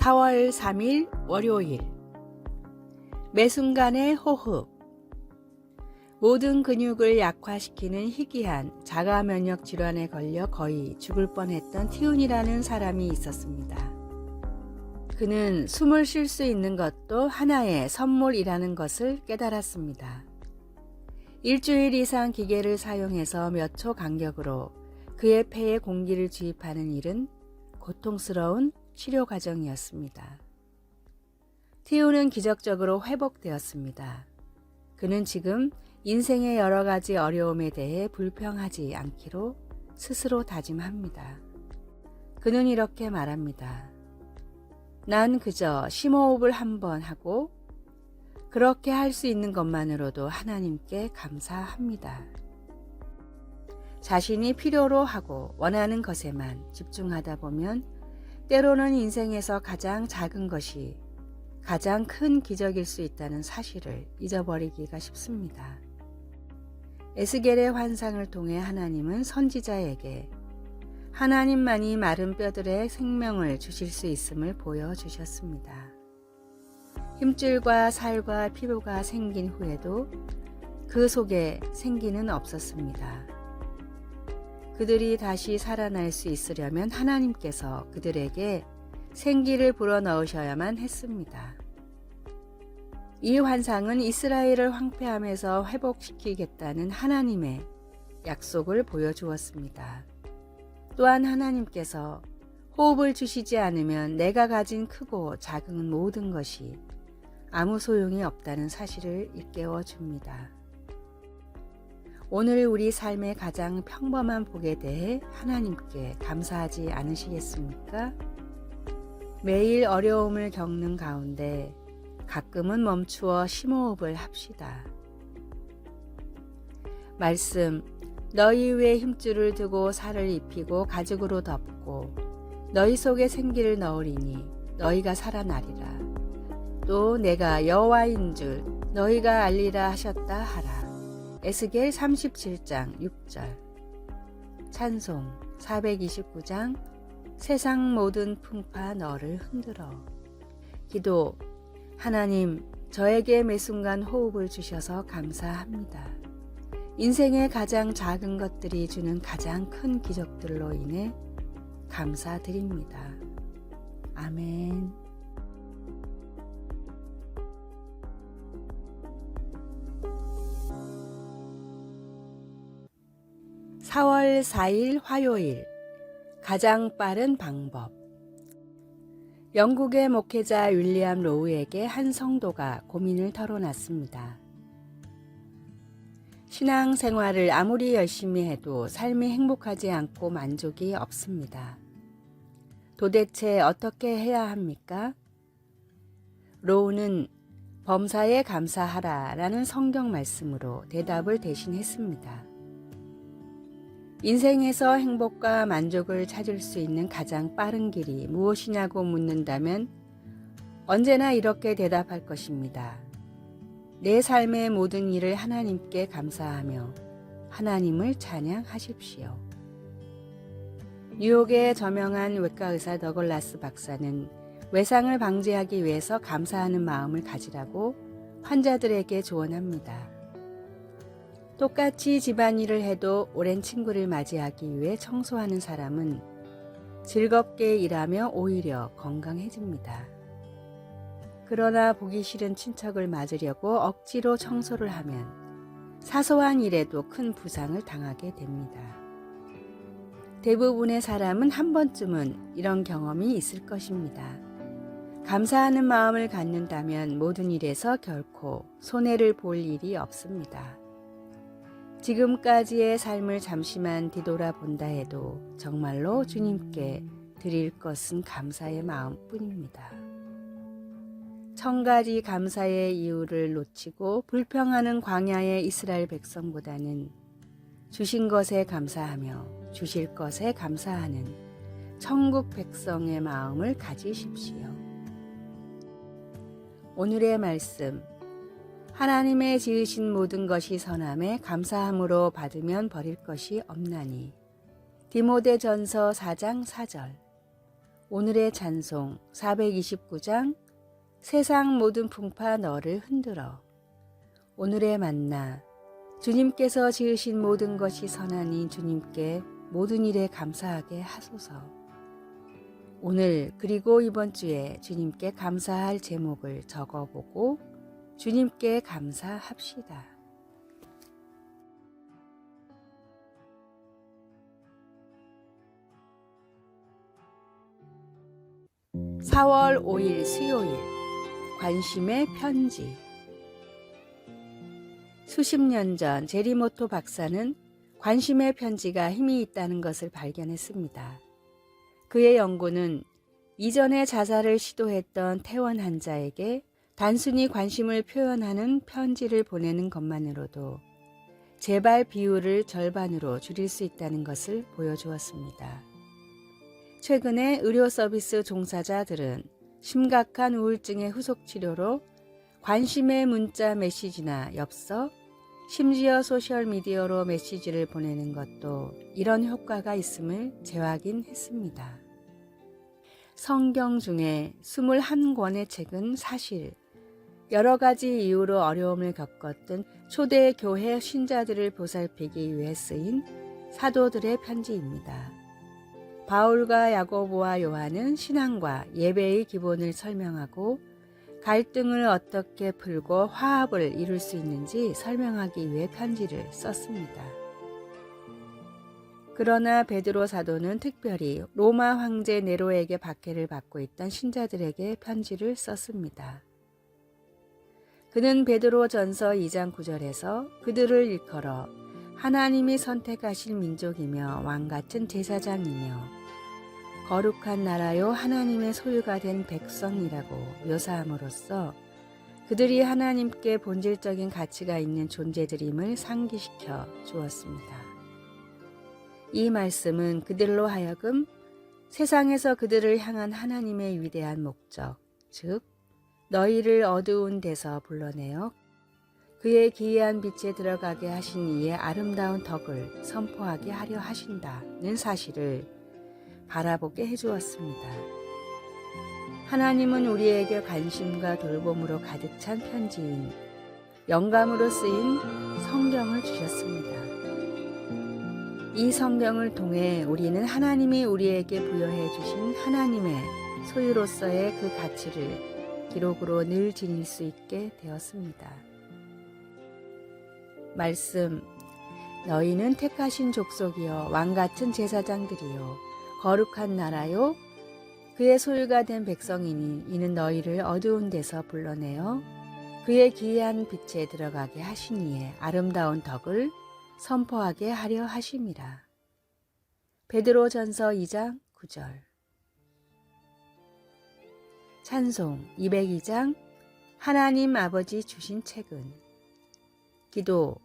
4월 3일 월요일. 매 순간의 호흡. 모든 근육을 약화시키는 희귀한 자가 면역 질환에 걸려 거의 죽을 뻔했던 티운이라는 사람이 있었습니다. 그는 숨을 쉴 수 있는 것도 하나의 선물이라는 것을 깨달았습니다. 일주일 이상 기계를 사용해서 몇 초 간격으로 그의 폐에 공기를 주입하는 일은 고통스러운 치료 과정이었습니다. 티우는 기적적으로 회복되었습니다. 그는 지금 인생의 여러 가지 어려움에 대해 불평하지 않기로 스스로 다짐합니다. 그는 이렇게 말합니다. 난 그저 심호흡을 한번 하고 그렇게 할 수 있는 것만으로도 하나님께 감사합니다. 자신이 필요로 하고 원하는 것에만 집중하다 보면 때로는 인생에서 가장 작은 것이 가장 큰 기적일 수 있다는 사실을 잊어버리기가 쉽습니다. 에스겔의 환상을 통해 하나님은 선지자에게 하나님만이 마른 뼈들의 생명을 주실 수 있음을 보여주셨습니다. 힘줄과 살과 피부가 생긴 후에도 그 속에 생기는 없었습니다. 그들이 다시 살아날 수 있으려면 하나님께서 그들에게 생기를 불어넣으셔야만 했습니다. 이 환상은 이스라엘을 황폐함에서 회복시키겠다는 하나님의 약속을 보여주었습니다. 또한 하나님께서 호흡을 주시지 않으면 내가 가진 크고 작은 모든 것이 아무 소용이 없다는 사실을 일깨워 줍니다. 오늘 우리 삶의 가장 평범한 복에 대해 하나님께 감사하지 않으시겠습니까? 매일 어려움을 겪는 가운데 가끔은 멈추어 심호흡을 합시다. 말씀, 너희 위에 힘줄을 두고 살을 입히고 가죽으로 덮고 너희 속에 생기를 넣으리니 너희가 살아나리라. 또 내가 여호와인 줄 너희가 알리라 하셨다 하라. 에스겔 37장 6절. 찬송 429장 세상 모든 풍파 너를 흔들어. 기도, 하나님, 저에게 매 순간 호흡을 주셔서 감사합니다. 인생의 가장 작은 것들이 주는 가장 큰 기적들로 인해 감사드립니다. 아멘. 4월 4일 화요일. 가장 빠른 방법. 영국의 목회자 윌리엄 로우에게 한 성도가 고민을 털어놨습니다. 신앙생활을 아무리 열심히 해도 삶이 행복하지 않고 만족이 없습니다. 도대체 어떻게 해야 합니까? 로우는 범사에 감사하라 라는 성경 말씀으로 대답을 대신했습니다. 인생에서 행복과 만족을 찾을 수 있는 가장 빠른 길이 무엇이냐고 묻는다면 언제나 이렇게 대답할 것입니다. 내 삶의 모든 일을 하나님께 감사하며 하나님을 찬양하십시오. 뉴욕의 저명한 외과의사 더글라스 박사는 외상을 방지하기 위해서 감사하는 마음을 가지라고 환자들에게 조언합니다. 똑같이 집안일을 해도 오랜 친구를 맞이하기 위해 청소하는 사람은 즐겁게 일하며 오히려 건강해집니다. 그러나 보기 싫은 친척을 맞으려고 억지로 청소를 하면 사소한 일에도 큰 부상을 당하게 됩니다. 대부분의 사람은 한 번쯤은 이런 경험이 있을 것입니다. 감사하는 마음을 갖는다면 모든 일에서 결코 손해를 볼 일이 없습니다. 지금까지의 삶을 잠시만 뒤돌아본다 해도 정말로 주님께 드릴 것은 감사의 마음뿐입니다. 1000가지 감사의 이유를 놓치고 불평하는 광야의 이스라엘 백성보다는 주신 것에 감사하며 주실 것에 감사하는 천국 백성의 마음을 가지십시오. 오늘의 말씀. 하나님의 지으신 모든 것이 선함에 감사함으로 받으면 버릴 것이 없나니. 디모데전서 4장 4절. 오늘의 찬송 429장 세상 모든 풍파 너를 흔들어. 오늘의 만나 주님께서 지으신 모든 것이 선하니 주님께 모든 일에 감사하게 하소서. 오늘 그리고 이번 주에 주님께 감사할 제목을 적어보고 주님께 감사합시다. 4월 5일 수요일 관심의 편지. 수십 년 전 제리모토 박사는 관심의 편지가 힘이 있다는 것을 발견했습니다. 그의 연구는 이전에 자살을 시도했던 퇴원 환자에게 단순히 관심을 표현하는 편지를 보내는 것만으로도 재발 비율을 절반으로 줄일 수 있다는 것을 보여주었습니다. 최근에 의료 서비스 종사자들은 심각한 우울증의 후속 치료로 관심의 문자 메시지나 엽서, 심지어 소셜미디어로 메시지를 보내는 것도 이런 효과가 있음을 재확인했습니다. 성경 중에 21권의 책은 사실 여러 가지 이유로 어려움을 겪었던 초대 교회 신자들을 보살피기 위해 쓰인 사도들의 편지입니다. 바울과 야고보와 요한은 신앙과 예배의 기본을 설명하고 갈등을 어떻게 풀고 화합을 이룰 수 있는지 설명하기 위해 편지를 썼습니다. 그러나 베드로 사도는 특별히 로마 황제 네로에게 박해를 받고 있던 신자들에게 편지를 썼습니다. 그는 베드로전서 2장 9절에서 그들을 일컬어 하나님이 선택하신 민족이며 왕같은 제사장이며 거룩한 나라요 하나님의 소유가 된 백성이라고 묘사함으로써 그들이 하나님께 본질적인 가치가 있는 존재들임을 상기시켜 주었습니다. 이 말씀은 그들로 하여금 세상에서 그들을 향한 하나님의 위대한 목적, 즉 너희를 어두운 데서 불러내어 그의 기이한 빛에 들어가게 하신 이의 아름다운 덕을 선포하게 하려 하신다는 사실을 바라보게 해주었습니다. 하나님은 우리에게 관심과 돌봄으로 가득 찬 편지인 영감으로 쓰인 성경을 주셨습니다. 이 성경을 통해 우리는 하나님이 우리에게 부여해 주신 하나님의 소유로서의 그 가치를 기록으로 늘 지닐 수 있게 되었습니다. 말씀, 너희는 택하신 족속이요 왕같은 제사장들이요 거룩한 나라요 그의 소유가 된 백성이니 이는 너희를 어두운 데서 불러내어 그의 기이한 빛에 들어가게 하신 이의 아름다운 덕을 선포하게 하려 하심이라. 베드로전서 2장 9절. 찬송 202장 하나님 아버지 주신 책은. 기도.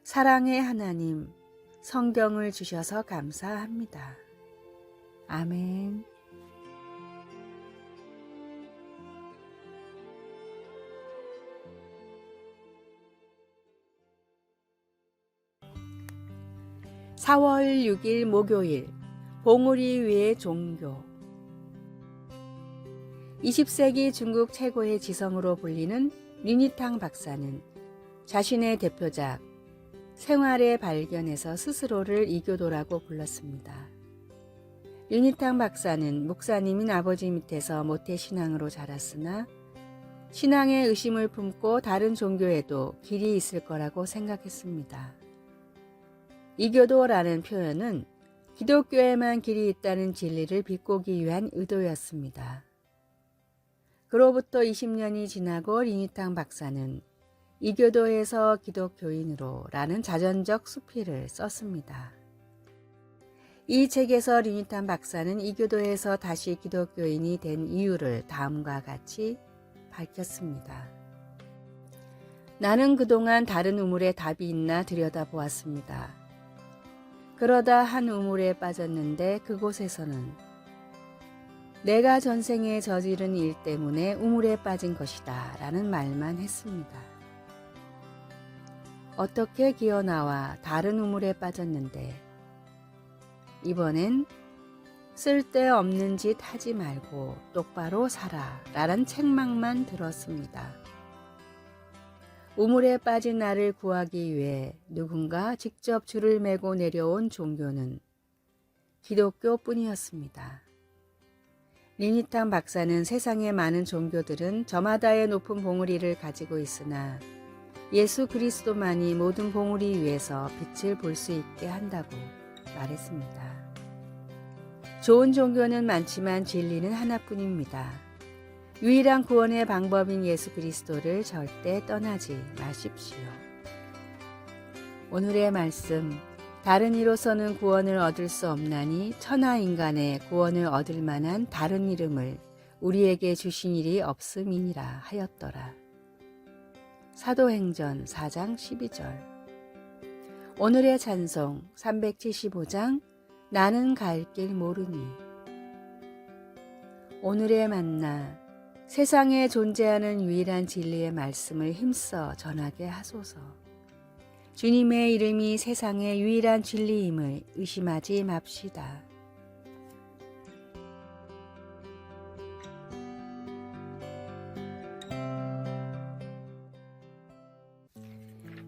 사랑의 하나님, 성경을 주셔서 감사합니다. 아멘. (4월 6일) 목요일 봉우리 위의 종교. 20세기 중국 최고의 지성으로 불리는 류니탕 박사는 자신의 대표작 생활의 발견에서 스스로를 이교도라고 불렀습니다. 류니탕 박사는 목사님인 아버지 밑에서 모태신앙으로 자랐으나 신앙에 의심을 품고 다른 종교에도 길이 있을 거라고 생각했습니다. 이교도라는 표현은 기독교에만 길이 있다는 진리를 비꼬기 위한 의도였습니다. 그로부터 20년이 지나고 류니탕 박사는 이교도에서 기독교인으로 라는 자전적 수필을 썼습니다. 이 책에서 류니탕 박사는 이교도에서 다시 기독교인이 된 이유를 다음과 같이 밝혔습니다. 나는 그동안 다른 우물에 답이 있나 들여다보았습니다. 그러다 한 우물에 빠졌는데 그곳에서는 내가 전생에 저지른 일 때문에 우물에 빠진 것이다 라는 말만 했습니다. 어떻게 기어나와 다른 우물에 빠졌는데 이번엔 쓸데없는 짓 하지 말고 똑바로 살아 라는 책망만 들었습니다. 우물에 빠진 나를 구하기 위해 누군가 직접 줄을 매고 내려온 종교는 기독교뿐이었습니다. 리니탕 박사는 세상의 많은 종교들은 저마다의 높은 봉우리를 가지고 있으나 예수 그리스도만이 모든 봉우리 위에서 빛을 볼 수 있게 한다고 말했습니다. 좋은 종교는 많지만 진리는 하나뿐입니다. 유일한 구원의 방법인 예수 그리스도를 절대 떠나지 마십시오. 오늘의 말씀, 다른 이로서는 구원을 얻을 수 없나니 천하 인간의 구원을 얻을 만한 다른 이름을 우리에게 주신 일이 없음이니라 하였더라. 사도행전 4장 12절. 오늘의 찬송 375장 나는 갈 길 모르니. 오늘의 만나, 세상에 존재하는 유일한 진리의 말씀을 힘써 전하게 하소서. 주님의 이름이 세상의 유일한 진리임을 의심하지 맙시다.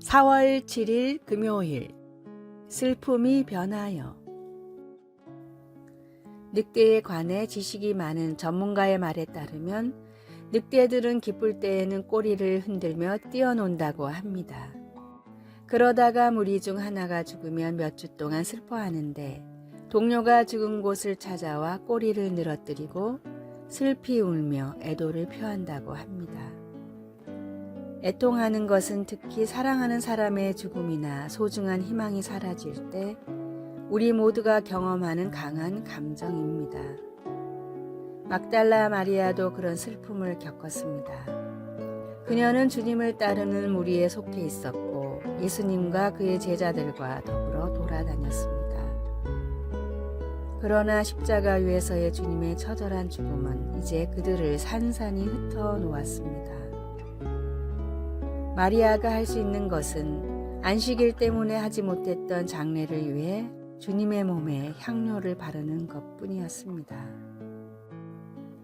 (4월 7일) 금요일. 슬픔이 변하여. 늑대에 관해 지식이 많은 전문가의 말에 따르면 늑대들은 기쁠 때에는 꼬리를 흔들며 뛰어논다고 합니다. 그러다가 무리 중 하나가 죽으면 몇 주 동안 슬퍼하는데 동료가 죽은 곳을 찾아와 꼬리를 늘어뜨리고 슬피 울며 애도를 표한다고 합니다. 애통하는 것은 특히 사랑하는 사람의 죽음이나 소중한 희망이 사라질 때 우리 모두가 경험하는 강한 감정입니다. 막달라 마리아도 그런 슬픔을 겪었습니다. 그녀는 주님을 따르는 무리에 속해 있었고 예수님과 그의 제자들과 더불어 돌아다녔습니다. 그러나 십자가 위에서의 주님의 처절한 죽음은 이제 그들을 산산이 흩어 놓았습니다. 마리아가 할 수 있는 것은 안식일 때문에 하지 못했던 장례를 위해 주님의 몸에 향료를 바르는 것뿐이었습니다.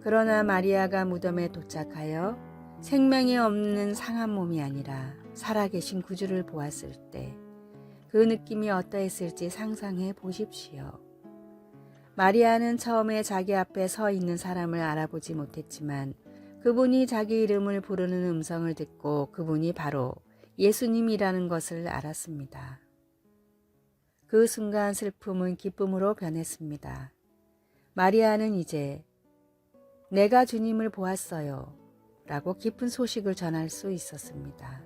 그러나 마리아가 무덤에 도착하여 생명이 없는 상한 몸이 아니라 살아계신 구주를 보았을 때 그 느낌이 어떠했을지 상상해 보십시오. 마리아는 처음에 자기 앞에 서 있는 사람을 알아보지 못했지만 그분이 자기 이름을 부르는 음성을 듣고 그분이 바로 예수님이라는 것을 알았습니다. 그 순간 슬픔은 기쁨으로 변했습니다. 마리아는 이제 내가 주님을 보았어요 라고 기쁜 소식을 전할 수 있었습니다.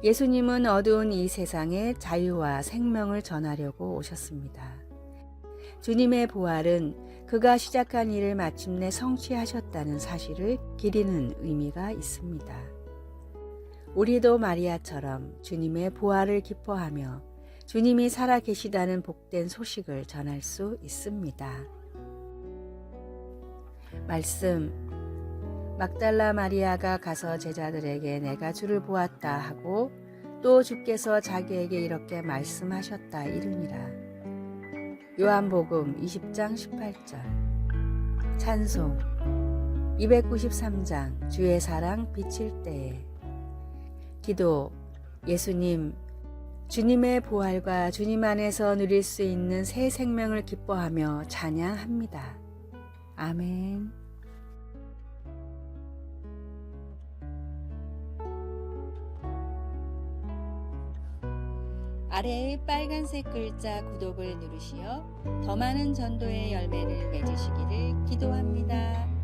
예수님은 어두운 이 세상에 자유와 생명을 전하려고 오셨습니다. 주님의 부활은 그가 시작한 일을 마침내 성취하셨다는 사실을 기리는 의미가 있습니다. 우리도 마리아처럼 주님의 부활을 기뻐하며 주님이 살아계시다는 복된 소식을 전할 수 있습니다. 말씀, 막달라 마리아가 가서 제자들에게 내가 주를 보았다 하고 또 주께서 자기에게 이렇게 말씀하셨다 이르니라. 요한복음 20장 18절. 찬송 293장 주의 사랑 비칠 때에. 기도, 예수님, 주님의 부활과 주님 안에서 누릴 수 있는 새 생명을 기뻐하며 찬양합니다. 아멘. 아래의 빨간색 글자 구독을 누르시어 더 많은 전도의 열매를 맺으시기를 기도합니다.